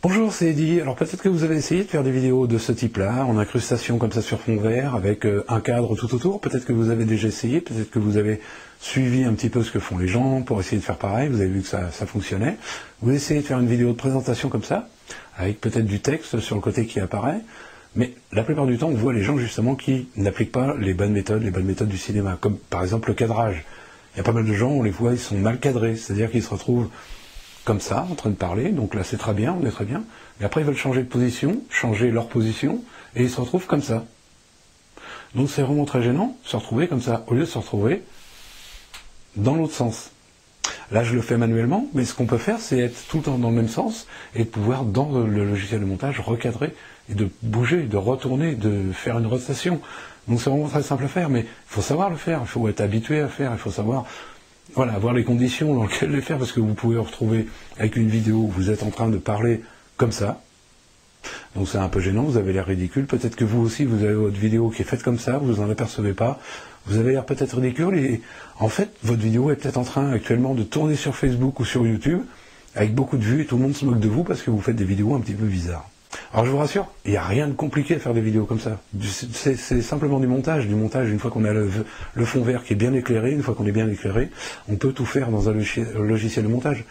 Bonjour, c'est Eddy. Alors peut-être que vous avez essayé de faire des vidéos de ce type-là, en incrustation comme ça sur fond vert, avec un cadre tout autour. Peut-être que vous avez déjà essayé, peut-être que vous avez suivi un petit peu ce que font les gens pour essayer de faire pareil, vous avez vu que ça fonctionnait. Vous essayez de faire une vidéo de présentation comme ça, avec peut-être du texte sur le côté qui apparaît, mais la plupart du temps, on voit les gens justement qui n'appliquent pas les bonnes méthodes du cinéma, comme par exemple le cadrage. Il y a pas mal de gens, on les voit, ils sont mal cadrés, c'est-à-dire qu'ils se retrouvent comme ça, en train de parler, donc là c'est très bien, on est très bien, mais après ils veulent changer de position, changer leur position, et ils se retrouvent comme ça. Donc c'est vraiment très gênant, se retrouver comme ça, au lieu de se retrouver dans l'autre sens. Là je le fais manuellement, mais ce qu'on peut faire c'est être tout le temps dans le même sens, et de pouvoir dans le logiciel de montage recadrer, et de bouger, de retourner, de faire une rotation. Donc c'est vraiment très simple à faire, mais il faut savoir le faire, il faut être habitué à faire, il faut savoir... Voilà, avoir les conditions dans lesquelles les faire, parce que vous pouvez vous retrouver avec une vidéo où vous êtes en train de parler comme ça. Donc c'est un peu gênant, vous avez l'air ridicule. Peut-être que vous aussi, vous avez votre vidéo qui est faite comme ça, vous n'en apercevez pas. Vous avez l'air peut-être ridicule et en fait, votre vidéo est peut-être en train actuellement de tourner sur Facebook ou sur YouTube avec beaucoup de vues et tout le monde se moque de vous parce que vous faites des vidéos un petit peu bizarres. Alors je vous rassure, il n'y a rien de compliqué à faire des vidéos comme ça. C'est simplement du montage. Une fois qu'on a le fond vert qui est bien éclairé, une fois qu'on est bien éclairé, on peut tout faire dans un logiciel de montage.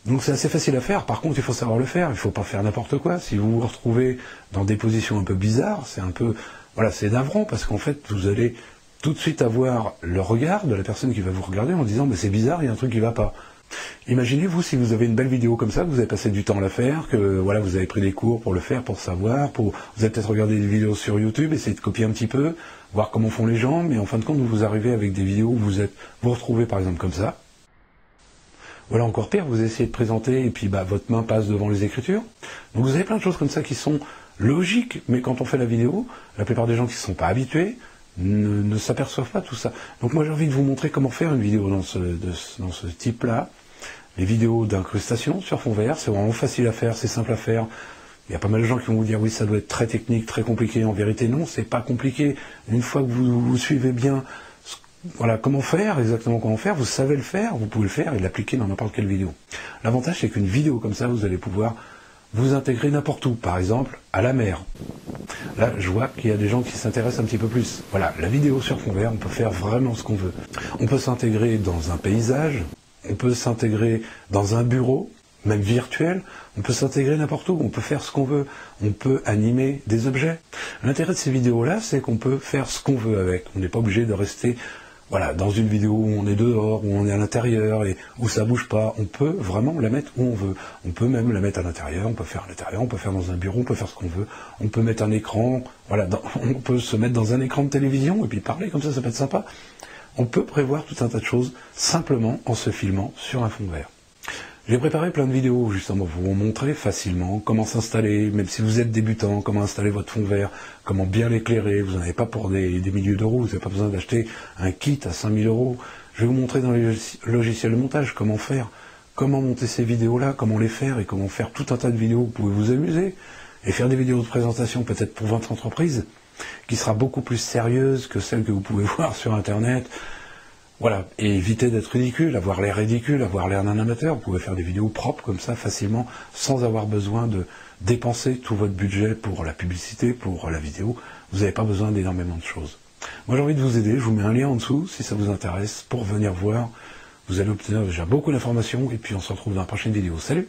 Donc c'est assez facile à faire, par contre il faut savoir le faire, il ne faut pas faire n'importe quoi. Si vous vous retrouvez dans des positions un peu bizarres, c'est un peu... Voilà, c'est navrant, parce qu'en fait vous allez tout de suite avoir le regard de la personne qui va vous regarder en disant « mais c'est bizarre, il y a un truc qui ne va pas ». Imaginez-vous si vous avez une belle vidéo comme ça, que vous avez passé du temps à la faire, que voilà, vous avez pris des cours pour le faire, pour savoir, vous avez peut-être regardé des vidéos sur YouTube, essayé de copier un petit peu, voir comment font les gens, mais en fin de compte, vous arrivez avec des vidéos où vous retrouvez par exemple comme ça. Voilà, encore pire, vous essayez de présenter et puis votre main passe devant les écritures. Donc vous avez plein de choses comme ça qui sont logiques, mais quand on fait la vidéo, la plupart des gens qui ne sont pas habitués ne s'aperçoivent pas tout ça. Donc moi j'ai envie de vous montrer comment faire une vidéo dans ce type-là. Les vidéos d'incrustation sur fond vert, c'est vraiment facile à faire, c'est simple à faire. Il y a pas mal de gens qui vont vous dire oui, ça doit être très technique, très compliqué. En vérité, non, c'est pas compliqué. Une fois que vous suivez bien, voilà, comment faire, exactement comment faire, vous savez le faire, vous pouvez le faire et l'appliquer dans n'importe quelle vidéo. L'avantage, c'est qu'une vidéo comme ça, vous allez pouvoir vous intégrer n'importe où. Par exemple, à la mer. Là, je vois qu'il y a des gens qui s'intéressent un petit peu plus. Voilà, la vidéo sur fond vert, on peut faire vraiment ce qu'on veut. On peut s'intégrer dans un paysage, on peut s'intégrer dans un bureau, même virtuel, on peut s'intégrer n'importe où, on peut faire ce qu'on veut, on peut animer des objets. L'intérêt de ces vidéos-là, c'est qu'on peut faire ce qu'on veut avec. On n'est pas obligé de rester dans une vidéo où on est dehors, où on est à l'intérieur, et où ça bouge pas. On peut vraiment la mettre où on veut. On peut même la mettre à l'intérieur, on peut faire à l'intérieur, on peut faire dans un bureau, on peut faire ce qu'on veut. On peut mettre un écran, on peut se mettre dans un écran de télévision et puis parler comme ça peut être sympa. On peut prévoir tout un tas de choses simplement en se filmant sur un fond vert. J'ai préparé plein de vidéos justement pour vous montrer facilement comment s'installer, même si vous êtes débutant, comment installer votre fond vert, comment bien l'éclairer. Vous n'en avez pas pour des milliers d'euros, vous n'avez pas besoin d'acheter un kit à 5000 €. Je vais vous montrer dans les logiciels de montage comment faire, comment monter ces vidéos-là, comment les faire et comment faire tout un tas de vidéos. Vous pouvez vous amuser et faire des vidéos de présentation peut-être pour votre entreprise, qui sera beaucoup plus sérieuse que celle que vous pouvez voir sur Internet. Voilà, et éviter d'être ridicule, avoir l'air d'un amateur. Vous pouvez faire des vidéos propres comme ça, facilement, sans avoir besoin de dépenser tout votre budget pour la publicité, pour la vidéo. Vous n'avez pas besoin d'énormément de choses. Moi j'ai envie de vous aider, je vous mets un lien en dessous, si ça vous intéresse, pour venir voir. Vous allez obtenir déjà beaucoup d'informations, et puis on se retrouve dans la prochaine vidéo. Salut!